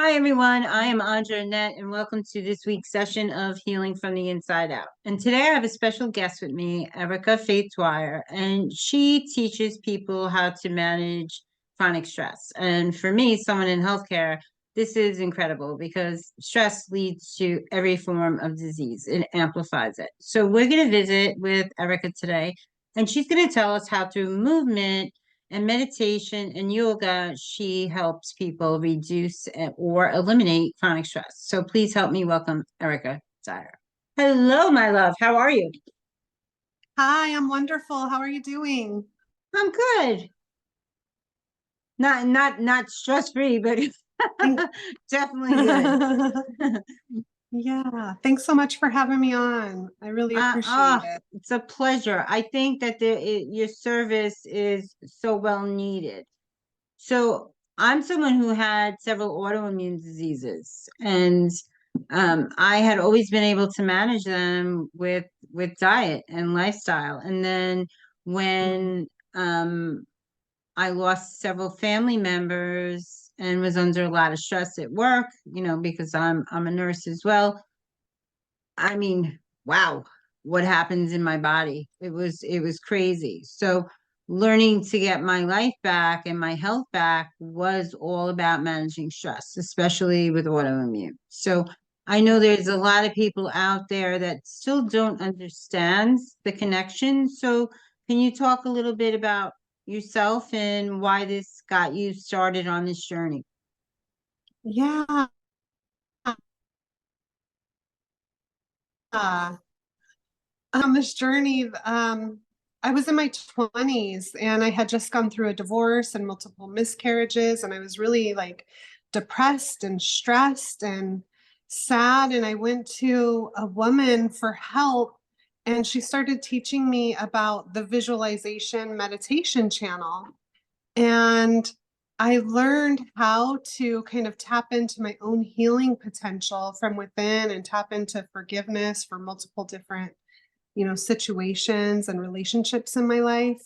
Hi, everyone. I am Andra Annette, and welcome to this week's session of Healing from the Inside Out. And today I have a special guest with me, Erica Faith Dyer, and she teaches people how to manage chronic stress. And for me, someone in healthcare, this is incredible because stress leads to every form of disease. It amplifies it. So we're going to visit with Erica today, and she's going to tell us how through movement and meditation and yoga, she helps people reduce or eliminate chronic stress. So please help me welcome Erica Dyer. Hello, my love. How are you? Hi, I'm wonderful. How are you doing? I'm good. Not stress-free, but Thank- definitely good. Yeah, thanks so much for having me on. I really appreciate it. It's a pleasure. I think that your service is so well needed. So I'm someone who had several autoimmune diseases, and I had always been able to manage them with diet and lifestyle. And then Mhm. when I lost several family members and was under a lot of stress at work, because I'm a nurse as well. I mean, wow, what happens in my body? It was crazy. So learning to get my life back and my health back was all about managing stress, especially with autoimmune. So I know there's a lot of people out there that still don't understand the connection. So can you talk a little bit about yourself and why this got you started on this journey? Yeah. On this journey, I was in my 20s and I had just gone through a divorce and multiple miscarriages, and I was really like depressed and stressed and sad. And I went to a woman for help, and she started teaching me about the visualization meditation channel. And I learned how to kind of tap into my own healing potential from within and tap into forgiveness for multiple different situations and relationships in my life.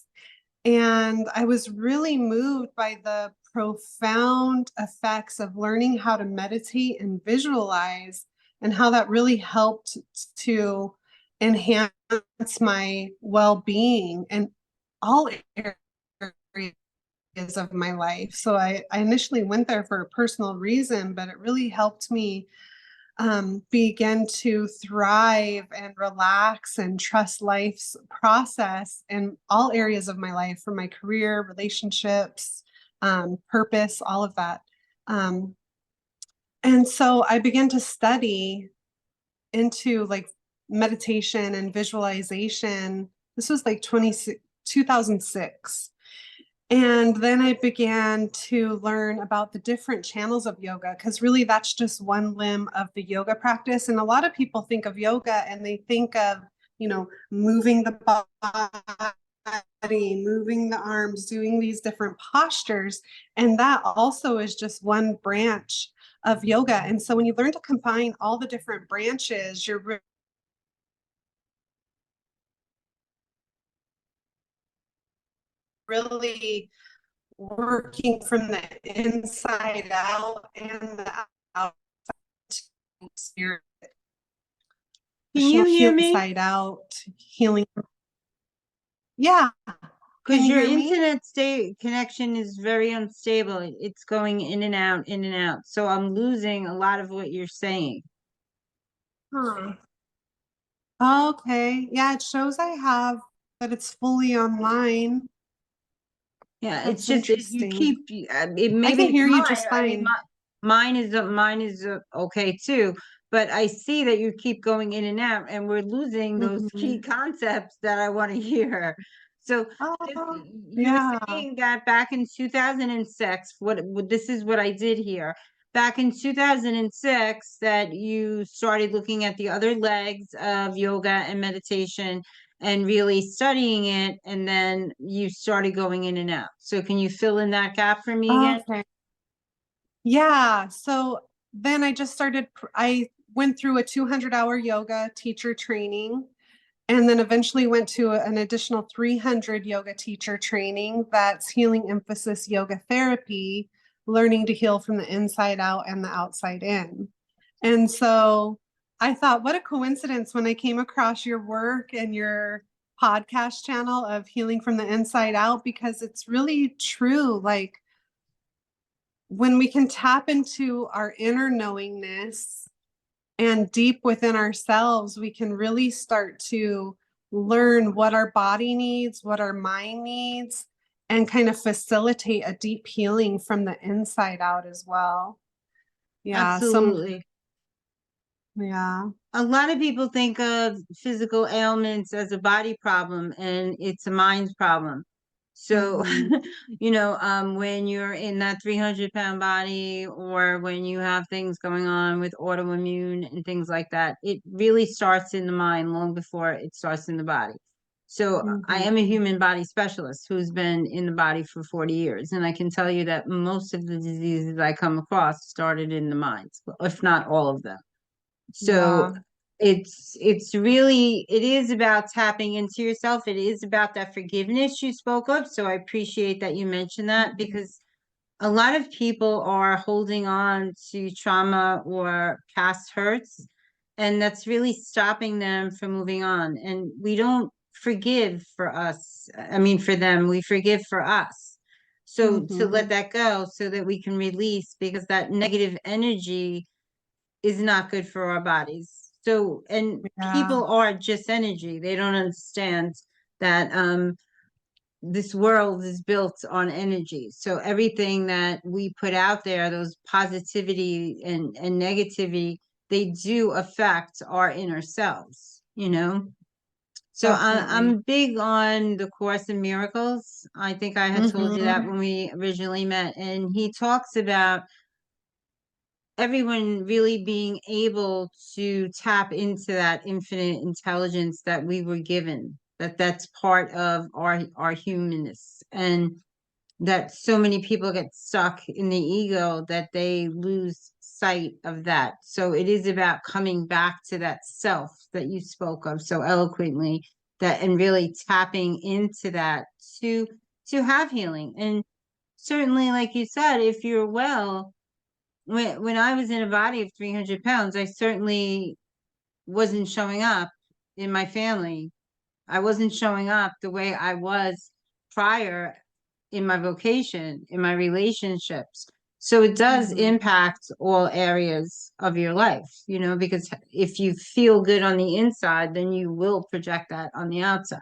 And I was really moved by the profound effects of learning how to meditate and visualize, and how that really helped to enhance my well-being in all areas of my life. So I initially went there for a personal reason, but it really helped me begin to thrive and relax and trust life's process in all areas of my life, from my career, relationships, purpose, all of that. Um, and so I began to study into like meditation and visualization. This was like 2006. And then I began to learn about the different channels of yoga, because really that's just one limb of the yoga practice. And a lot of people think of yoga and they think of, moving the body, moving the arms, doing these different postures. And that also is just one branch of yoga. And so when you learn to combine all the different branches, you're really working from the inside out and the outside spirit, Can you hear healing me? inside out, healing. Yeah. Can Because you your hear me? internet state connection is very unstable. It's going in and out, in and out. So I'm losing a lot of what you're saying. Huh. Okay. Yeah, it shows I have that it's fully online. Yeah, it's That's just you interesting. keep it. I Maybe can it's hear you mine. just I mean, fine. mine is okay too. But I see that you keep going in and out, and we're losing those key Mhm. concepts that I want to hear. So Oh, you're yeah. saying that back in 2006, this is what I did here. Back in 2006, that you started looking at the other legs of yoga and meditation and really studying it, and then you started going in and out. So can you fill in that gap for me again? Okay. Yeah. So then I went through a 200-hour yoga teacher training, and then eventually went to an additional 300 yoga teacher training. That's healing emphasis yoga therapy, learning to heal from the inside out and the outside in. And so I thought, what a coincidence when I came across your work and your podcast channel of healing from the inside out, because it's really true. Like when we can tap into our inner knowingness and deep within ourselves, we can really start to learn what our body needs, what our mind needs, and kind of facilitate a deep healing from the inside out as well. Yeah. Absolutely. Yeah. A lot of people think of physical ailments as a body problem, and it's a mind problem. So, Mhm. when you're in that 300-pound body, or when you have things going on with autoimmune and things like that, it really starts in the mind long before it starts in the body. So I Mhm. am a human body specialist who's been in the body for 40 years. And I can tell you that most of the diseases I come across started in the mind, if not all of them. So Yeah. it is about tapping into yourself. It is about that forgiveness you spoke of. So I appreciate that you mentioned that, because a lot of people are holding on to trauma or past hurts, and that's really stopping them from moving on. And we don't forgive for us. I mean, for them, we forgive for us. So to let Mhm. that go so that we can release, because that negative energy is not good for our bodies. So, and Yeah. people are just energy. They don't understand that this world is built on energy. So everything that we put out there, those positivity and negativity, they do affect our inner selves. So Definitely. I'm big on the Course in Miracles. I think I had told you that Mhm. when we originally met, and he talks about everyone really being able to tap into that infinite intelligence that we were given, that's part of our humanness, and that so many people get stuck in the ego that they lose sight of that. So it is about coming back to that self that you spoke of so eloquently, that and really tapping into that to have healing. And certainly, like you said, if you're well, when I was in a body of 300 pounds, I certainly wasn't showing up in my family. I wasn't showing up the way I was prior, in my vocation, in my relationships. So it does Mhm. impact all areas of your life, because if you feel good on the inside, then you will project that on the outside.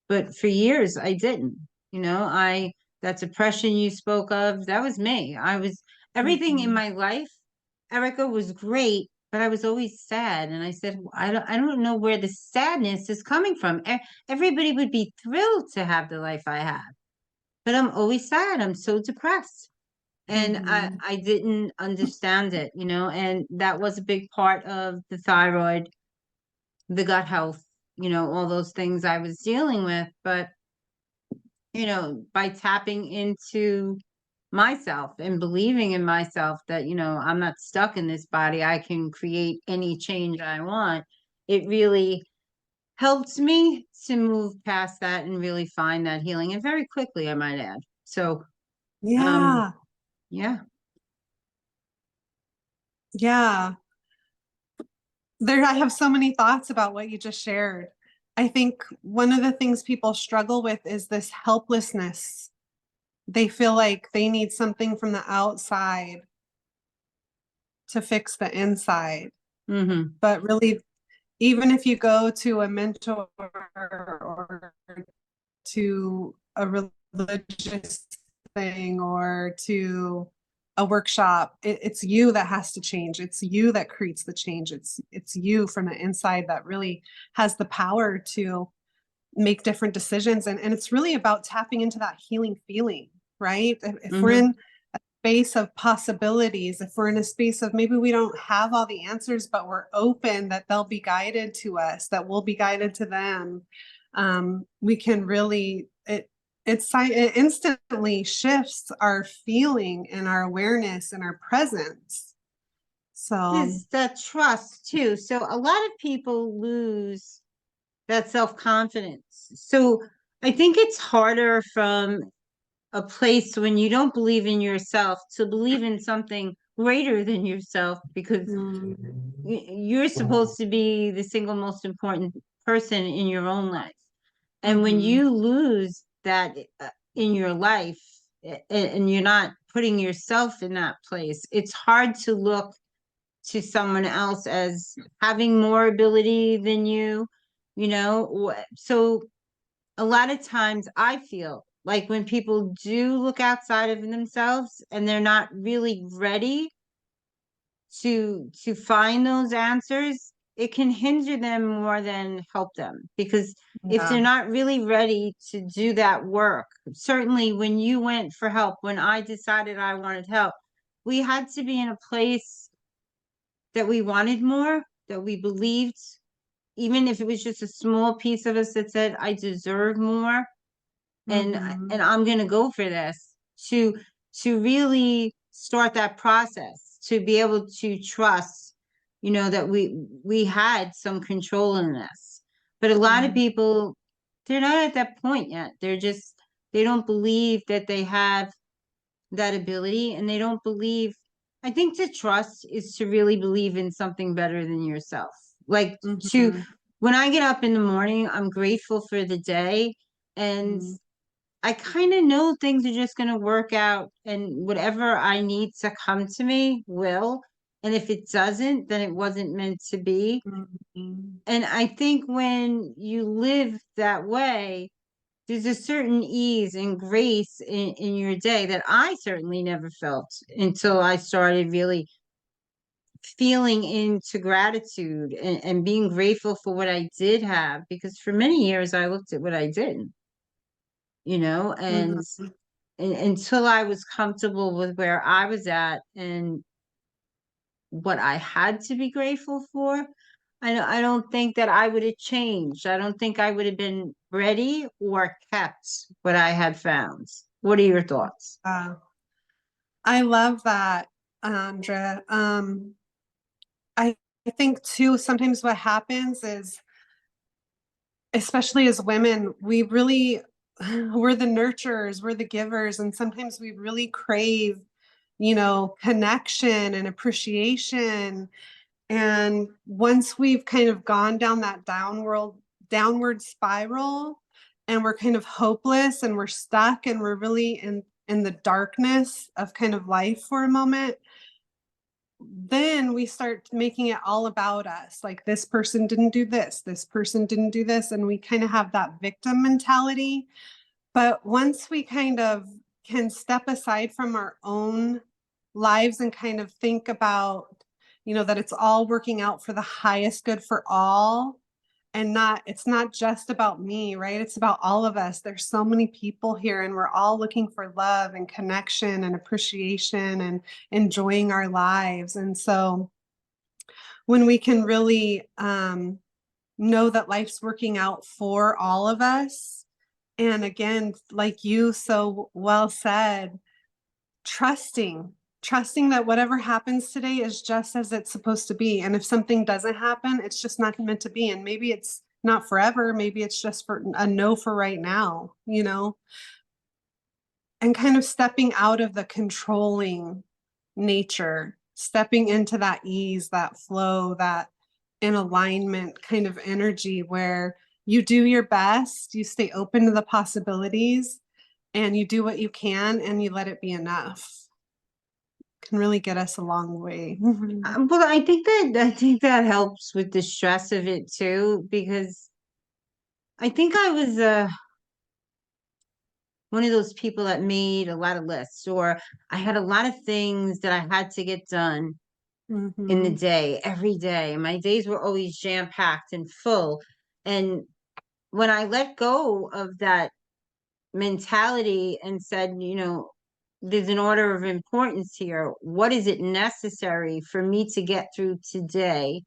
But for years, I didn't. That depression you spoke of, that was me. Everything in Mhm. my life, Erica, was great, but I was always sad. And I said, I don't know where the sadness is coming from. Everybody would be thrilled to have the life I have, but I'm always sad. I'm so depressed. And Mhm. I didn't understand it, and that was a big part of the thyroid, the gut health, all those things I was dealing with. But by tapping into myself and believing in myself that, I'm not stuck in this body, I can create any change I want. It really helped me to move past that and really find that healing, and very quickly, I might add. So, um, Yeah. yeah. Yeah. I have so many thoughts about what you just shared. I think one of the things people struggle with is this helplessness. They feel like they need something from the outside to fix the inside. Mm-hmm. But really, even if you go to a mentor or to a religious thing or to a workshop, it's you that has to change. It's you that creates the change. It's you from the inside that really has the power to make different decisions. And it's really about tapping into that healing feeling, right? If we're Mm-hmm. in a space of possibilities, if we're in a space of maybe we don't have all the answers, but we're open that they'll be guided to us, that we'll be guided to them, we can really, it instantly shifts our feeling and our awareness and our presence. So, Is that trust too. So a lot of people lose that self-confidence. So I think it's harder from a place when you don't believe in yourself to believe in something greater than yourself, because you're supposed to be the single most important person in your own life. And when Mm-hmm. you lose that in your life, and you're not putting yourself in that place, it's hard to look to someone else as having more ability than you know. So a lot of times I feel like when people do look outside of themselves and they're not really ready to find those answers, it can hinder them more than help them. Because if Yeah. they're not really ready to do that work, certainly when you went for help, when I decided I wanted help, we had to be in a place that we wanted more, that we believed, even if it was just a small piece of us that said, I deserve more, and Mm-hmm. I'm going to go for this, to really start that process, to be able to trust, that we had some control in this. But a lot of people, they're not at that point yet. They don't believe that they have that ability, and they don't believe. I think to trust is to really believe in something better than yourself. Like, to Mm-hmm. when I get up in the morning, I'm grateful for the day, and Mm-hmm. I kind of know things are just going to work out, and whatever I need to come to me will. And if it doesn't, then it wasn't meant to be. Mm-hmm. And I think when you live that way, there's a certain ease and grace in your day that I certainly never felt until I started really feeling into gratitude, and being grateful for what I did have. Because for many years I looked at what I didn't, and Mm-hmm. until I was comfortable with where I was at and what I had to be grateful for, I don't think that I would have changed. I don't think I would have been ready or kept what I had found. What are your thoughts? I love that, Andra. I I think too, sometimes what happens is, especially as women, we really, we're the nurturers, we're the givers, and sometimes we really crave, connection and appreciation. And once we've kind of gone down that downward spiral, and we're kind of hopeless and we're stuck and we're really in the darkness of kind of life for a moment, then we start making it all about us. Like, this person didn't do this person didn't do this. And we kind of have that victim mentality. But once we kind of can step aside from our own lives and kind of think about, that it's all working out for the highest good for all, and it's not just about me, right? It's about all of us. There's so many people here, and we're all looking for love and connection and appreciation and enjoying our lives. And so when we can really know that life's working out for all of us, and again, like you so well said, trusting trusting that whatever happens today is just as it's supposed to be. And if something doesn't happen, it's just not meant to be. And maybe it's not forever, maybe it's just for a no for right now, and kind of stepping out of the controlling nature, stepping into that ease, that flow, that in alignment kind of energy where you do your best, you stay open to the possibilities, and you do what you can, and you let it be enough. Can really get us a long way. Well, I think that helps with the stress of it too, because I think I was one of those people that made a lot of lists, or I had a lot of things that I had to get done in the Mhm. day, every day. My days were always jam-packed and full. And when I let go of that mentality and said, there's an order of importance here. What is it necessary for me to get through today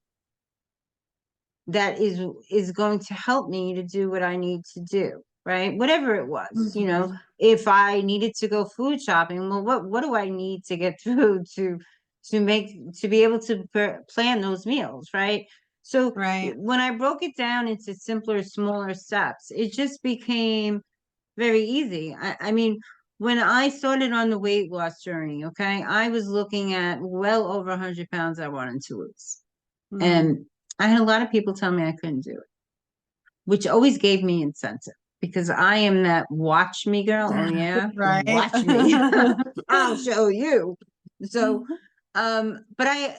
that is going to help me to do what I need to do, right? Whatever it was, Mhm. if I needed to go food shopping, well, what do I need to get through to be able to plan those meals, right? So Right. when I broke it down into simpler, smaller steps, it just became very easy. I mean, when I started on the weight loss journey, okay, I was looking at well over 100 pounds I wanted to lose. Mm. And I had a lot of people tell me I couldn't do it, which always gave me incentive because I am that watch me girl. Oh yeah, Right. watch me. I'll show you. So, but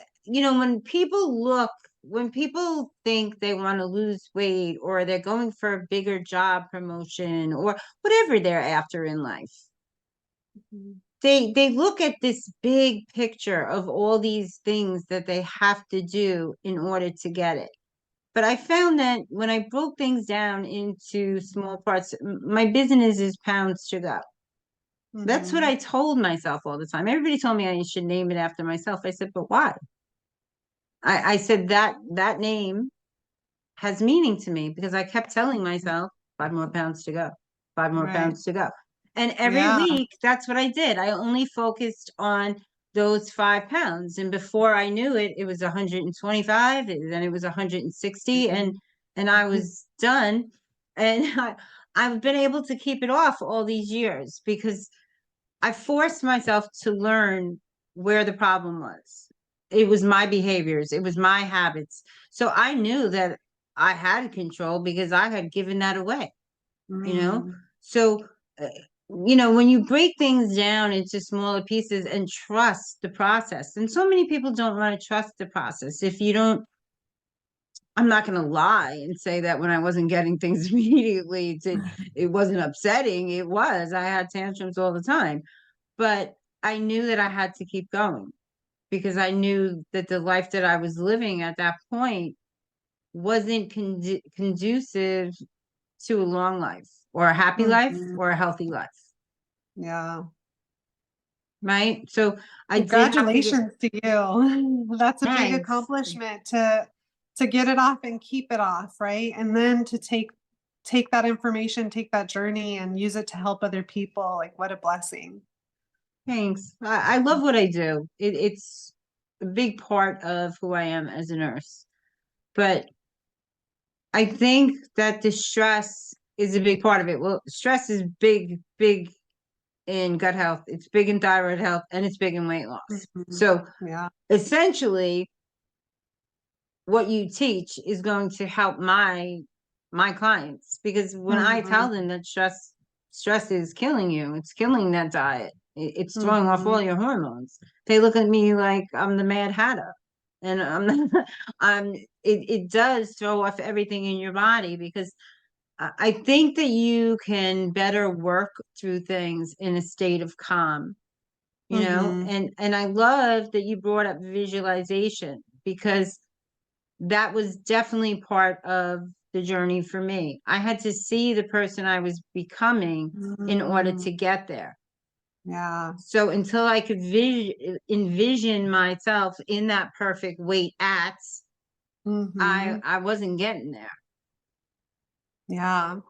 when people think they want to lose weight or they're going for a bigger job promotion or whatever they're after in life, they look at this big picture of all these things that they have to do in order to get it. But I found that when I broke things down into small parts, my business is pounds to go. That's what Mhm. I told myself all the time. Everybody told me I should name it after myself. I said, but why? I said that name has meaning to me because I kept telling myself 5 more pounds to go, 5 more pounds Right. to go. And every Yeah. week, that's what I did. I only focused on those 5 pounds. And before I knew it, it was 125, then it was 160, and I was done. And I've been able to keep it off all these years because I forced myself to learn where the problem was. It was my behaviors, it was my habits. So I knew that I had control because I had given that away, you know? Mm. So, when you break things down into smaller pieces and trust the process, and so many people don't want to trust the process. If you don't, I'm not going to lie and say that when I wasn't getting things immediately, it wasn't upsetting. It was. I had tantrums all the time, but I knew that I had to keep going because I knew that the life that I was living at that point wasn't conducive to a long life or a happy life Mhm. or a healthy life. Yeah. Right. So I did have to get Congratulations to you. That's a big thanks. accomplishment to get it off and keep it off, right? And then to take that information, take that journey and use it to help other people. Like what a blessing. Thanks. I love what I do. It's a big part of who I am as a nurse. But I think that the stress is a big part of it. Well, stress is big, big in gut health, it's big in thyroid health, and it's big in weight loss. Mhm. So Yeah. essentially, what you teach is going to help my clients because when I tell Mhm. them that stress is killing you, it's killing that diet, it's throwing off all Mhm. your hormones. They look at me like I'm the Mad Hatter, and I'm not, it does throw off everything in your body because I think that you can better work through things in a state of calm, Mhm. and I love that you brought up visualization because that was definitely part of the journey for me. I had to see the person I was becoming in order Mm. to get there. Yeah. So until I could envision myself in that perfect weight Mhm. I wasn't getting there. Yeah.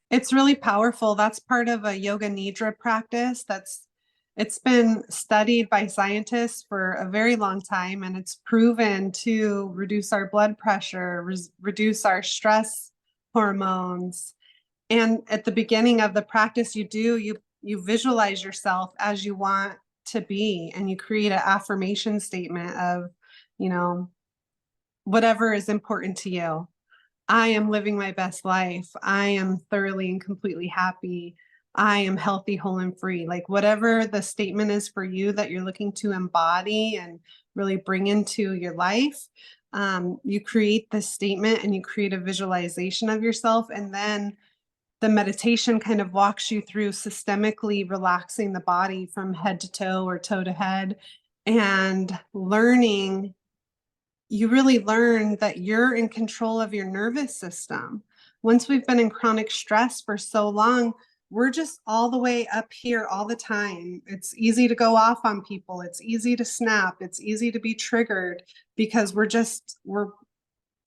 It's really powerful. That's part of a yoga nidra practice. It's been studied by scientists for a very long time, and it's proven to reduce our blood pressure, reduce our stress hormones. And at the beginning of the practice, you visualize yourself as you want to be, and you create an affirmation statement of, you know, whatever is important to you. I am living my best life. I am thoroughly and completely happy. I am healthy, whole, and free. Like whatever the statement is for you that you're looking to embody and really bring into your life, you create this statement and you create a visualization of yourself. And then the meditation kind of walks you through systemically relaxing the body from head to toe or toe to head and learning you really learn that you're in control of your nervous system. Once we've been in chronic stress for so long, we're just all the way up here all the time. It's easy to go off on people. It's easy to snap. It's easy to be triggered because we're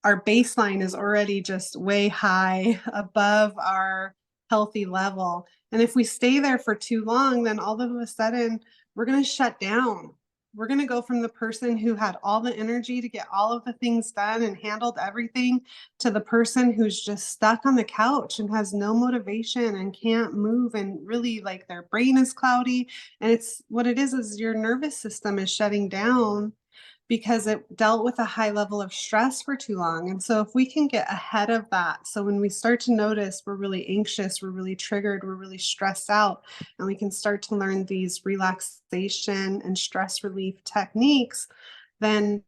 our baseline is already just way high above our healthy level. And if we stay there for too long, then all of a sudden we're going to shut down. we're going to go from the person who had all the energy to get all of the things done and handled everything to the person who's just stuck on the couch and has no motivation and can't move, and really like their brain is cloudy. And it's what it is your nervous system is shutting down because it dealt with a high level of stress for too long. And so if we can get ahead of that, so when we start to notice we're really anxious, we're really triggered, we're really stressed out, and we can start to learn these relaxation and stress relief techniques, then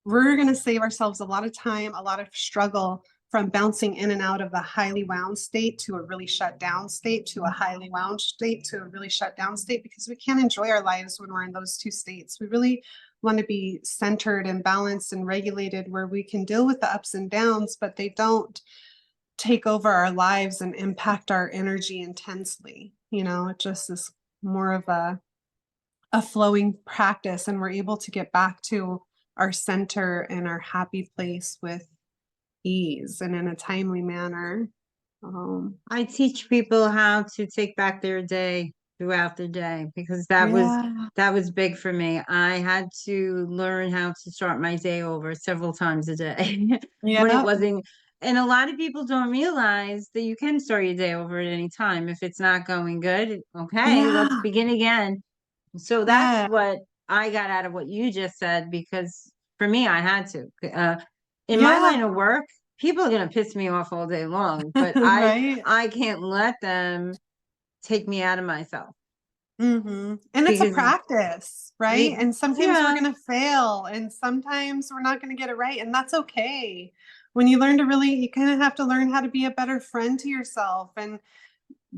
we're going to save ourselves a lot of time, a lot of struggle from bouncing in and out of the highly wound state to a really shut down state to a highly wound state to a really shut down state, because we can't enjoy our lives when we're in those two states. We really want to be centered and balanced and regulated, where we can deal with the ups and downs, but they don't take over our lives and impact our energy intensely. It just is more of a flowing practice, and we're able to get back to our center and our happy place with ease and in a timely manner. I teach people how to take back their day throughout the day, because that Yeah. was big for me. I had to learn how to start my day over several times a day when it Yeah. wasn't. And a lot of people don't realize that you can start your day over at any time. If it's not going good, okay, let's Yeah. begin again. So that's Yeah. what I got out of what you just said, because for me, I had to. In my Yeah. line of work, people are going to piss me off all day long, but Right. I can't let them take me out of myself, And it's a because practice, right? And sometimes we're yeah, going to fail, and sometimes we're not going to get it right. And that's okay. When you learn to really, you kind of have to learn how to be a better friend to yourself and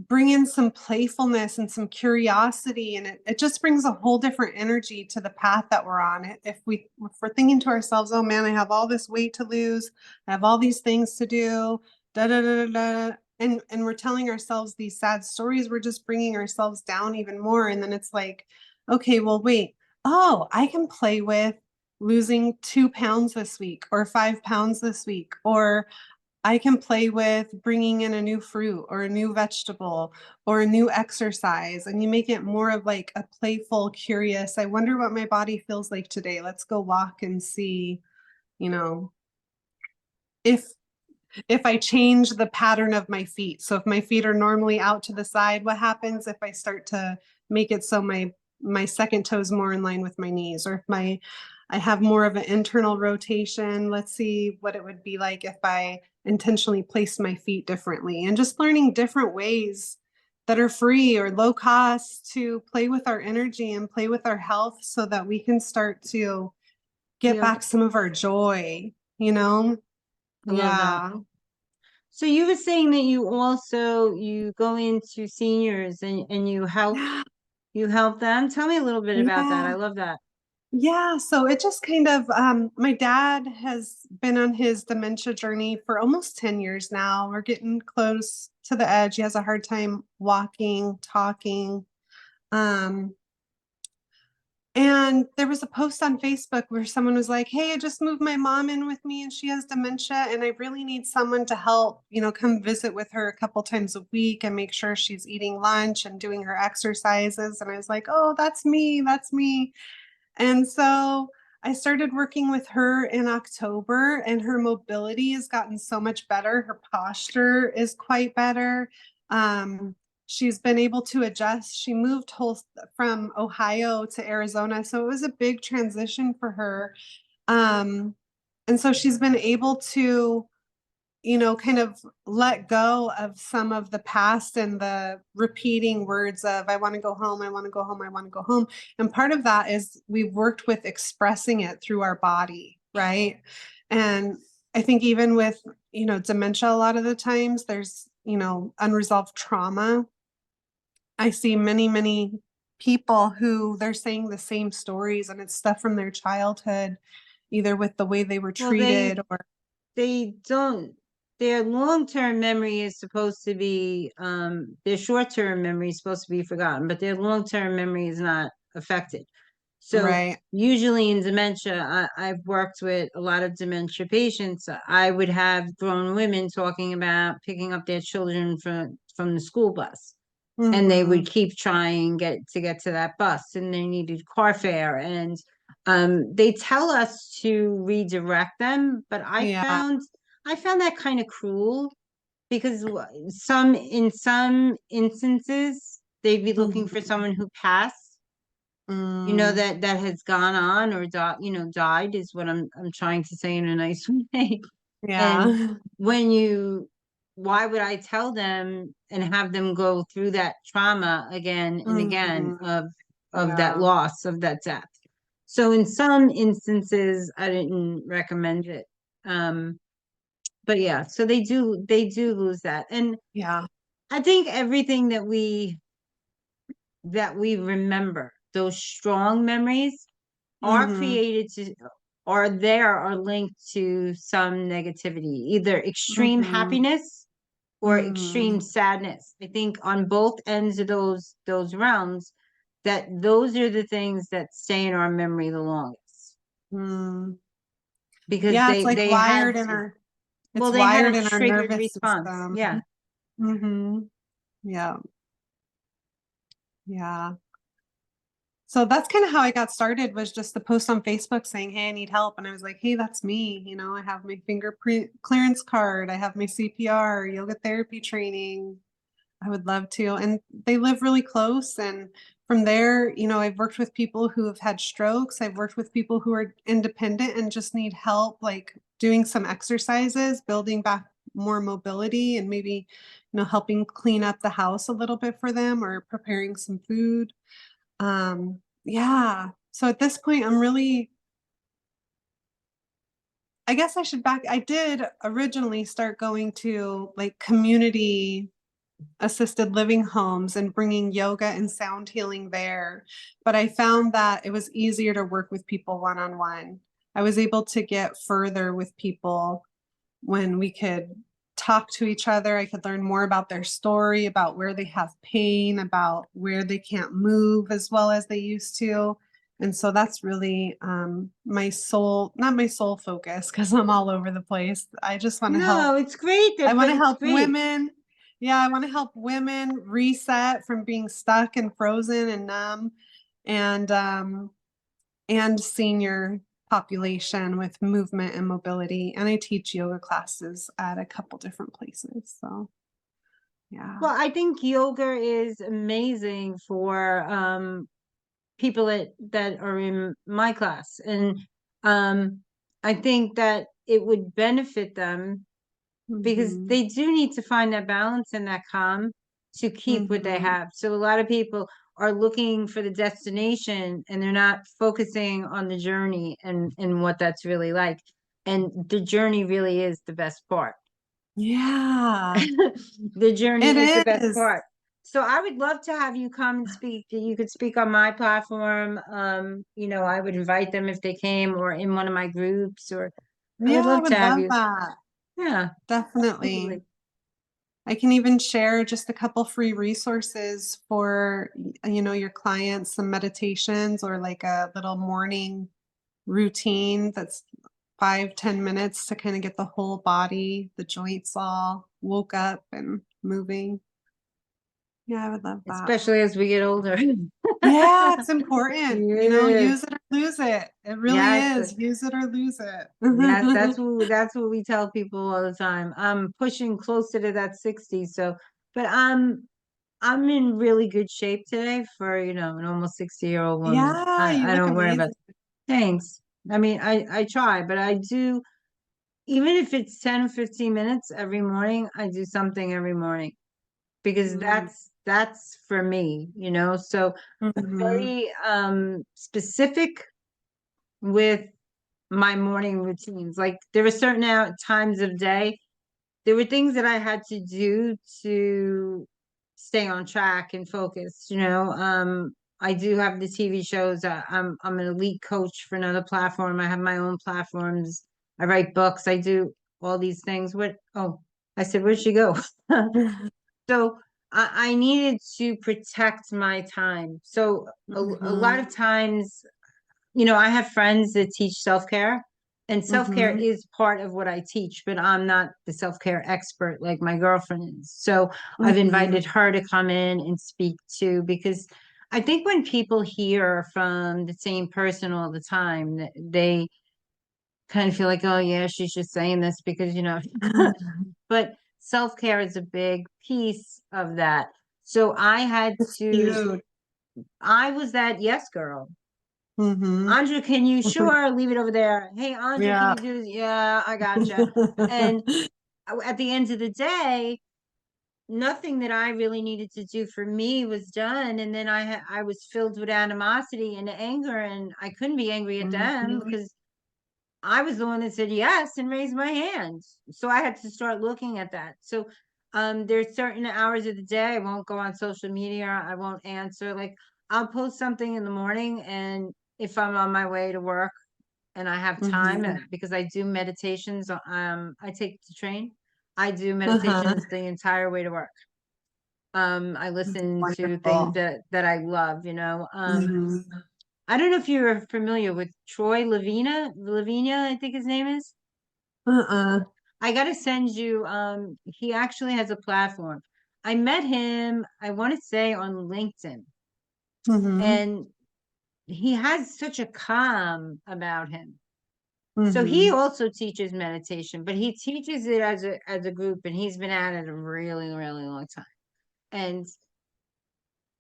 bring in some playfulness and some curiosity, and it just brings a whole different energy to the path that we're on. If we're thinking to ourselves, oh man, I have all this weight to lose, I have all these things to do, da da da da da, and we're telling ourselves these sad stories, we're just bringing ourselves down even more. And then it's like, okay, well, wait, oh, I can play with losing 2 pounds this week or 5 pounds this week, or I can play with bringing in a new fruit or a new vegetable or a new exercise. And you make it more of like a playful, curious, I wonder what my body feels like today. Let's go walk and see, you know, if I change the pattern of my feet. So if my feet are normally out to the side, what happens if I start to make it so my second toe is more in line with my knees? Or if I have more of an internal rotation, let's see what it would be like if I intentionally place my feet differently. And just learning different ways that are free or low cost to play with our energy and play with our health, so that we can start to get yeah, back some of our joy, you know? I love that. Yeah. So you were saying that you go into seniors and Yeah. you help them. Tell me a little bit about that. Yeah. I love that. Yeah. So it just kind of, my dad has been on his dementia journey for almost 10 years now. We're getting close to the edge. He has a hard time walking, talking. Um, and there was a post on Facebook where someone was like, hey, I just moved my mom in with me and she has dementia, and I really need someone to help, come visit with her a couple times a week and make sure she's eating lunch and doing her exercises. And I was like, oh, that's me. That's me. And so I started working with her in October, and her mobility has gotten so much better. Her posture is quite better. Um, she's been able to adjust. She moved from Ohio to Arizona, so it was a big transition for her. Um, and so she's been able to kind of let go of some of the past and the repeating words of, I want to go home, I want to go home, I want to go home. And part of that is we've worked with expressing it through our body, right? And I think even with, dementia, a lot of the times there's, unresolved trauma. I see many, many people who they're saying the same stories, and it's stuff from their childhood, either with the way they were Well, treated or they don't, their long-term memory is supposed to be, their short-term memory is supposed to be forgotten, but their long-term memory is not affected. So right. usually in dementia, I've worked with a lot of dementia patients. I would have grown women talking about picking up their children from the school bus. and they Mhm. would keep trying to get to that bus, and they needed car fare, and they tell us to redirect them, but Yeah. I found that kind of cruel, because in some instances they'd be looking for Mhm. someone who passed, Mm. that has gone on or died, is what I'm trying to say in a nice way. And Yeah. when why would I tell them and have them go through that trauma again and again Mhm. of that Yeah. loss, of that death? So in some instances, I didn't recommend it. Um, but yeah, so they do lose that. And Yeah. I think everything that we remember, those strong memories, are Mhm. created to are linked to some negativity, either extreme Mhm. happiness or extreme Mhm. sadness. I think on both ends of those realms, that those are the things that stay in our memory the longest, Mm. because Yeah, it's like they had it's they had wired a in our triggered nervous response. system. Yeah. Mhm. Yeah. Yeah. So that's kind of how I got started, was just the post on Facebook saying, "Hey, I need help." And I was like, "Hey, that's me. I have my fingerprint clearance card. I have my CPR, yoga therapy training. I would love to." And they live really close. And from there, I've worked with people who have had strokes. I've worked with people who are independent and just need help, like doing some exercises, building back more mobility, and maybe, helping clean up the house a little bit for them, or preparing some food. Yeah. So at this point, I guess I did originally start going to like community assisted living homes and bringing yoga and sound healing there. But I found that it was easier to work with people one on one. I was able to get further with people when we could talk to each other. I could learn more about their story, about where they have pain, about where they can't move as well as they used to. And so that's really not my sole focus, because I'm all over the place. I just want to help. No, it's great I but want to it's help great. women. Yeah, I want to help women reset from being stuck and frozen and numb, and senior population with movement and mobility. And I teach yoga classes at a couple different places. So, yeah. Well, I think yoga is amazing for people that are in my class, and um I think that it would benefit them, because Mhm. they do need to find that balance and that calm to keep what they Mhm. have. So a lot of people are looking for the destination, and they're not focusing on the journey and what that's really like. And the journey really is the best part. Yeah, The journey is the it best is. part. So I would love to have you come and speak. You could speak on my platform. I would invite them if they came, or in one of my groups, or I would Yeah, I love to would have love you. that. Yeah, Definitely. absolutely. I can even share just a couple free resources for, your clients, some meditations, or like a little morning routine that's 5-10 minutes to kind of get the whole body, the joints all woke up and moving. Yeah, I would love that. Especially as we get older. Yeah, it's important. Yes, Use it or lose it. It really yes, is. Use it or lose yes. it. That's what we tell people all the time. I'm pushing closer to that 60. So, but I'm in really good shape today for, an almost 60-year-old woman. Yeah, you I look don't worry about amazing. Thanks. I mean, I try, but I do, even if it's 10 or 15 minutes every morning, I do something every morning, because Mm. that's for me. So I'm Mhm. very specific with my morning routines. Like, there were certain times of day, there were things that I had to do to stay on track and focused. I do have the TV shows. I'm an elite coach for another platform. I have my own platforms. I write books. I do all these things. I said, where'd she go? So I needed to protect my time. So a lot Mhm. of times, I have friends that teach self-care, And self-care Mm-hmm. is part of what I teach, but I'm not the self-care expert like my girlfriend is. So I've Mm-hmm. invited her to come in and speak too, because I think when people hear from the same person all the time, they kind of feel like, oh yeah, she's just saying this because, but self-care is a big piece of that. So It's to, huge. I was that yes girl. Mm-hmm. Andra, can you sure leave it over there? Hey, Andra, can Yeah. you do this? Yeah, I gotcha. And at the end of the day, nothing that I really needed to do for me was done. And then I was filled with animosity and anger, and I couldn't be angry at them Mhm. because I was the one that said yes and raised my hand. So I had to start looking at that. So there's certain hours of the day I won't go on social media. I won't answer. Like I'll post something in the morning, and if I'm on my way to work and I have time, Mhm. because I do meditations, I take the train. I do Uh-huh. meditations the entire way to work. I That's listen to things wonderful. that I love, Mhm. I don't know if you're familiar with Troy Lavina, I think his name is. Uh-uh. I gotta send you, he actually has a platform. I met him, I want to say on LinkedIn, Mhm. and he has such a calm about him. So he Mhm. also teaches meditation, but he teaches it as a group, and he's been at it a really, really long time. And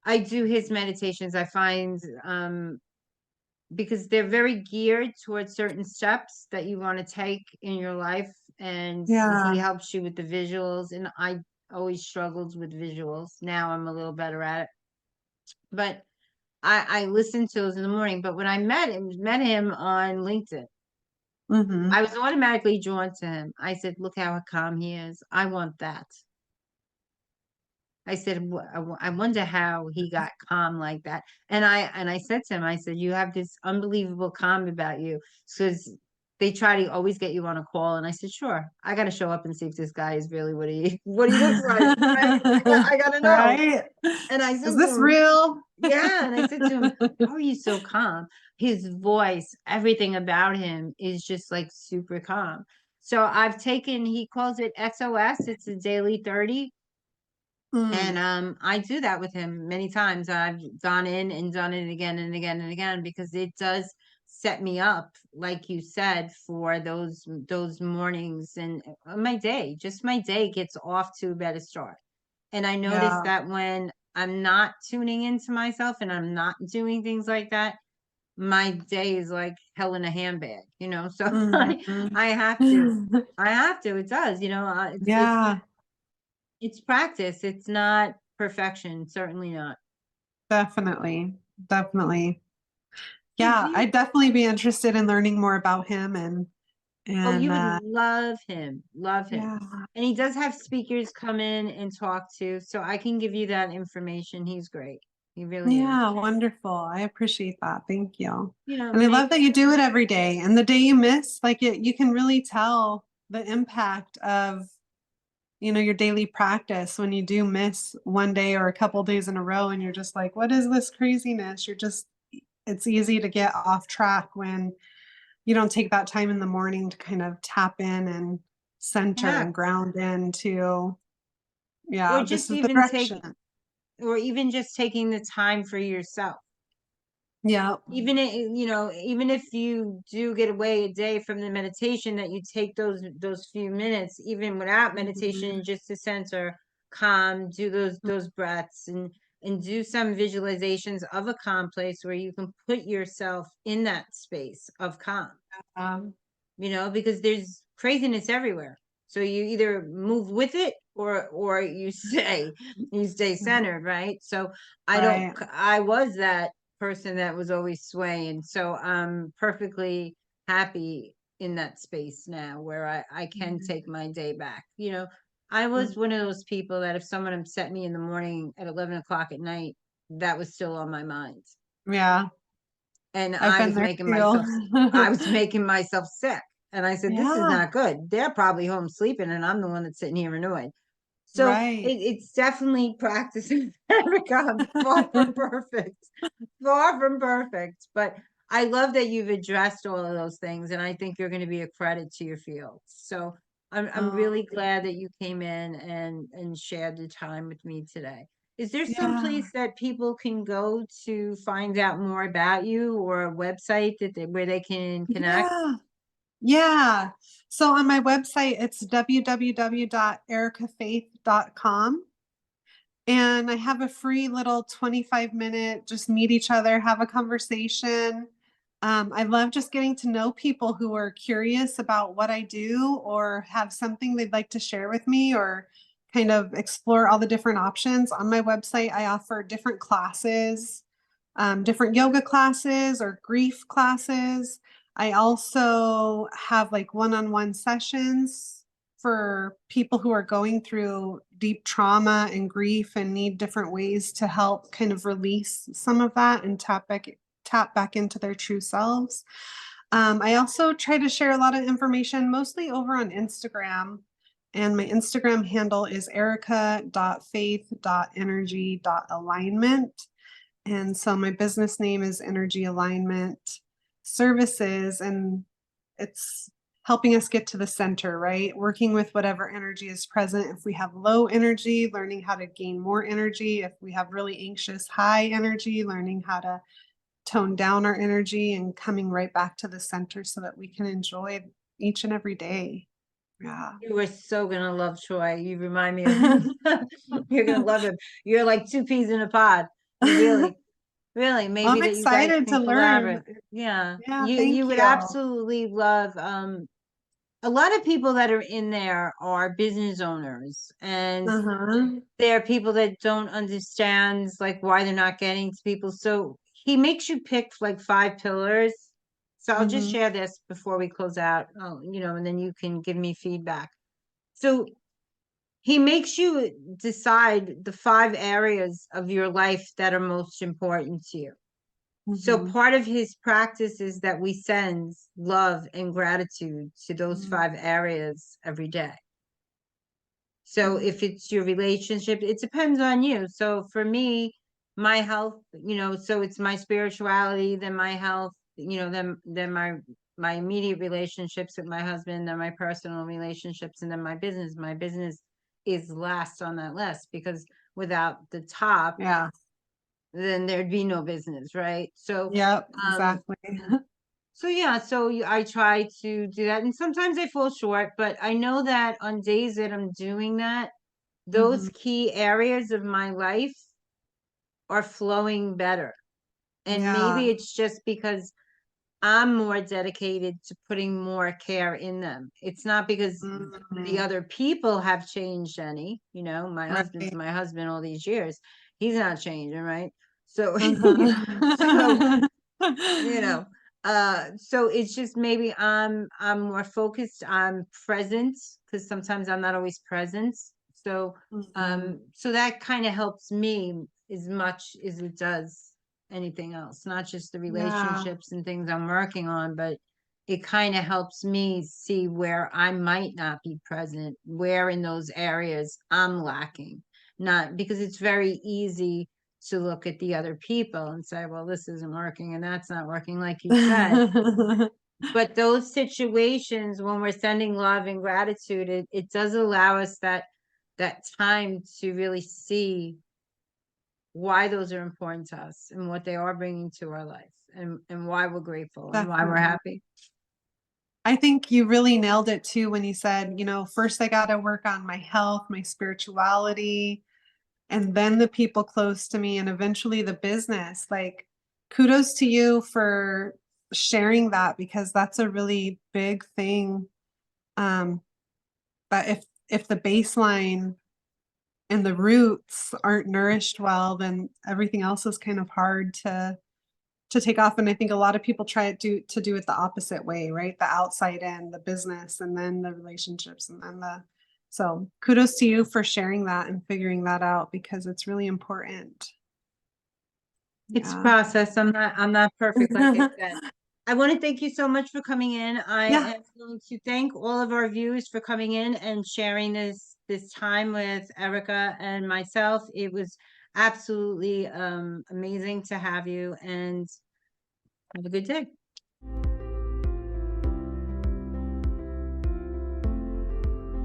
I do his meditations. I find because they're very geared towards certain steps that you want to take in your life, and he Yeah. helps you with the visuals, and I always struggled with visuals. Now I'm a little better at it, but I listen to those in the morning. But when I met him on LinkedIn, Mhm. I was automatically drawn to him. I said, look how calm he is. I want that. I said, I wonder how he got calm like that. And I said to him, I said, you have this unbelievable calm about you. So they try to always get you on a call. And I said, sure, I got to show up and see if this guy is really what he looks like. Right? I got to know. Right? And I Is said to this him, real? yeah. And I said to him, how are you so calm? His voice, everything about him is just like super calm. So he calls it SOS. It's a daily 30. And Mm. I do that with him many times. I've gone in and done it again and again and again, because it does set me up, like you said, for those mornings, and my day gets off to a better start. And I noticed Yeah. that when I'm not tuning into myself and I'm not doing things like that, my day is like hell in a handbag. So Mhm. I have to. I have to. It does, Yeah, it's practice. It's not perfection. Certainly not. definitely. Definitely. So Yeah, I'd definitely be interested in learning more about him and oh, you and would love him. Love him. yeah. And he does have speakers come in and talk to. So I can give you that information. He's great. He really is. Yeah, wonderful. I appreciate that. Thank you. And I love Make that you do it every day. And the day you miss, like you can really tell the impact of, your daily practice when you do miss one day or a couple days in a row and you're just like, what is this craziness? It's easy to get off track when you don't take that time in the morning to kind of tap in and center yeah. and ground into, Or yeah, this just is the even direction. or even just taking the time for yourself. Yeah. Even if you do get away a day from the meditation, that you take those few minutes, even without meditation, Mhm. just to center, calm, do those breaths, and do some visualizations of a calm place where you can put yourself in that space of calm. Um, Because there's craziness everywhere. So you either move with it, or you stay centered, right? So right. I was that person that was always swaying. So I'm perfectly happy in that space now where I can Mhm. take my day back. I was one of those people that if someone upset me in the morning at 11 o'clock at night, that was still on my mind. Yeah. And I've been there too. I was making myself sick. And I said, this is Yeah. not good. They're probably home sleeping, and I'm the one that's sitting here annoyed. So Right. it's definitely practicing. Erica, I'm far from perfect, far from perfect. But I love that you've addressed all of those things, and I think you're going to be a credit to your field. So I'm Oh, really glad that you came in and shared the time with me today. Is there some yeah. place that people can go to find out more about you, or a website where they can connect? Yeah. Yeah. So on my website, it's www.ericafaith.com. And I have a free little 25-minute, just meet each other, have a conversation. I love just getting to know people who are curious about what I do or have something they'd like to share with me or kind of explore all the different options. On my website, I offer different classes, different yoga classes or grief classes. I also have like one-on-one sessions for people who are going through deep trauma and grief and need different ways to help kind of release some of that and tap back into their true selves. I also try to share a lot of information, mostly over on Instagram. And my Instagram handle is erica.faith.energy.alignment. And so my business name is Energy Alignment Services. And it's helping us get to the center, right? Working with whatever energy is present. If we have low energy, learning how to gain more energy. If we have really anxious, high energy, learning how to tone down our energy and coming right back to the center so that we can enjoy each and every day. Yeah. You are so gonna love Troy. You remind me of him. You're gonna love him. You're like two peas in a pod. You really, really, maybe I'm that you guys excited can to collaborate. learn. Yeah, Yeah, you thank would you. absolutely love. A lot of people that are in there are business owners, and Uh-huh. there are people that don't understand like why they're not getting to people. So he makes you pick like 5 pillars. So I'll just Hmm. share this before we close out. Oh, and then you can give me feedback. So he makes you decide the 5 areas of your life that are most important to you. So Hmm. part of his practice is that we send love and gratitude to those 5 areas every day. So if it's your relationship, it depends on you. So for me, my health, so it's my spirituality, then my health, then my immediate relationships with my husband, then my personal relationships, and then my business. My business is last on that list because without the top, Yeah. then there'd be no business, right? Yep, Um, exactly. I try to do that, and sometimes I fall short, but I know that on days that I'm doing that, those Hmm. key areas of my life are flowing better. And Yeah. maybe it's just because I'm more dedicated to putting more care in them. It's not because the Mhm. other people have changed any, my husband's Right. my husband all these years. He's not changing, right? So, so, Uh-huh. you know, so it's just maybe I'm more focused, I'm present because sometimes I'm not always present. So Mhm. so that kind of helps me as much as it does anything else, not just the Yeah. relationships and things I'm working on, but it kind of helps me see where I might not be present, where in those areas I'm lacking. Not because it's very easy to look at the other people and say, well, this isn't working and that's not working, like you said. But those situations when we're sending love and gratitude, it does allow us that time to really see why those are important to us and what they are bringing to our life and why we're grateful and why we're Definitely. happy. I think you really nailed it too when you said, first I got to work on my health, my spirituality, and then the people close to me, and eventually the business. Like, kudos to you for sharing that because that's a really big thing. Um, but if the baseline and the roots aren't nourished well, then everything else is kind of hard to take off. And I think a lot of people try to do it the opposite way, right? The outside in, the business, and then the relationships, and then the so kudos to you for sharing that and figuring that out because it's really important. It's Yeah. process. I'm not perfect, like I said. I want to thank you so much for coming in. I Yeah. am going to thank all of our viewers for coming in and sharing this time with Erica and myself. It was absolutely amazing to have you, and Have a good day.